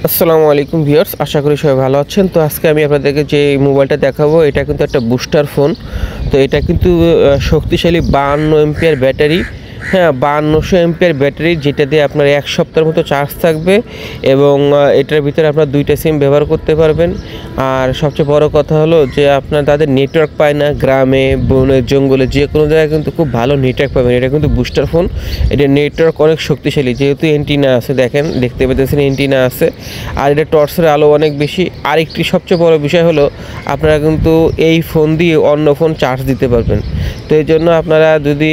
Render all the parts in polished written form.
আসসালামু আলাইকুম ভিউয়ার্স, আশা করি সবাই ভালো আছেন। তো আজকে আমি আপনাদেরকে যে মোবাইলটা দেখাবো এটা কিন্তু একটা বুস্টার ফোন। তো এটা কিন্তু শক্তিশালী 52 এমপিআর ব্যাটারি, হ্যাঁ 5200 এমপিআর ব্যাটারি, যেটা দিয়ে আপনার এক সপ্তাহের মতো চার্জ থাকবে এবং এটার ভিতরে আপনার দুইটা সিম ব্যবহার করতে পারবেন। আর সবচেয়ে বড় কথা হলো যে আপনার তাদের নেটওয়ার্ক পায় না, গ্রামে বনে জঙ্গলে যে কোনো জায়গায় কিন্তু খুব ভালো নেটওয়ার্ক পাবেন। এটা কিন্তু বুস্টার ফোন, এটা নেটওয়ার্ক অনেক শক্তিশালী, যেহেতু এন্টিনা আছে, দেখেন দেখতে পেতেছেন এন্টিনা আছে, আর এটা টর্চের আলো অনেক বেশি। আরেকটি সবচেয়ে বড় বিষয় হলো আপনারা কিন্তু এই ফোন দিয়ে অন্য ফোন চার্জ দিতে পারবেন। তো এই জন্য আপনারা যদি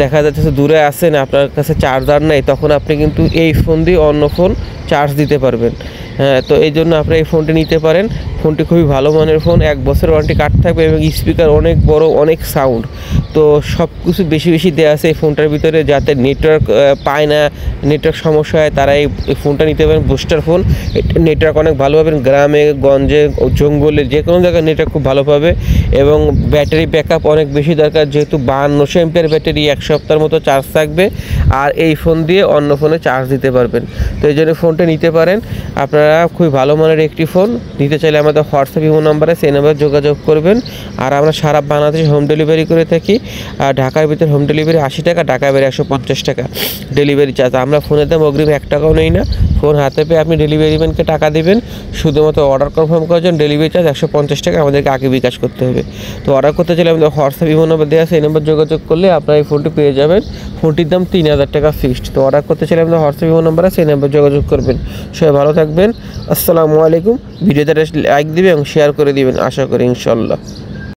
দেখা যাচ্ছে দূরে আছেন, আপনার কাছে চার্জার নেই, তখন আপনি কিন্তু এই ফোন দিয়ে অন্য ফোন চার্জ দিতে পারবেন। হ্যাঁ, তো এই জন্য আপনারা এই ফোনটি নিতে পারেন। ফোনটি খুবই ভালো মানের ফোন, 1 বছর ওয়ারেন্টি কার্ড থাকবে এবং স্পিকার অনেক বড়, অনেক সাউন্ড। তো সব কিছু বেশি বেশি দেওয়া আছে এই ফোনটার ভিতরে, যাতে নেটওয়ার্ক পায় না, নেটওয়ার্ক সমস্যা হয়, তারা এই ফোনটা নিতে পারেন। বুস্টার ফোন, নেটওয়ার্ক অনেক ভালো পাবেন, গ্রামে গঞ্জে জঙ্গলে যে কোনো জায়গায় নেটওয়ার্ক খুব ভালো পাবে এবং ব্যাটারি ব্যাকআপ অনেক বেশি দরকার, যেহেতু 5200 এমপিআর ব্যাটারি, 1 সপ্তাহের মতো চার্জ থাকবে। আর এই ফোন দিয়ে অন্য ফোনে চার্জ দিতে পারবেন। তো এই জন্য ফোনটা নিতে পারেন আপনারা। খুবই ভালো মানের একটি ফোন। নিতে চাইলে আমাদের হোয়াটসঅ্যাপ ইমো নাম্বারে, সেই নাম্বারে যোগাযোগ করবেন। আর আমরা সারা বাংলাদেশে হোম ডেলিভারি করে থাকি। আর ঢাকার ভিতরে হোম ডেলিভারি 80 টাকা, ঢাকার বাইরে 150 টাকা ডেলিভারি চার্জ। আমরা ফোনের দাম অগ্রিম 1 টাকাও নেই না। ফোন হাতে পেয়ে আপনি ডেলিভারি ম্যানকে টাকা দেবেন, শুধুমাত্র অর্ডার কনফার্ম করার জন্য ডেলিভারি চার্জ 150 টাকা আমাদেরকে আগে বিকাশ করতে হবে। তো অর্ডার করতে চাইলে আমাদের হোয়াটসঅ্যাপ ইমো নাম্বার দেওয়া আছে, এই নাম্বার যোগাযোগ করলে আপনারা এই ফোনটি পেয়ে যাবেন। ফোনটির দাম 3000 টাকা ফিক্সড। তো অর্ডার করতে চাইলে আমাদের হোয়াটসঅ্যাপ ইমো নাম্বার আছে, এই নাম্বার যোগাযোগ করবেন। সবাই ভালো থাকবেন। আসসালামু আলাইকুম। ভিডিওতে লাইক দিবেন এবং শেয়ার করে দিবেন, আশা করি ইনশাল্লাহ।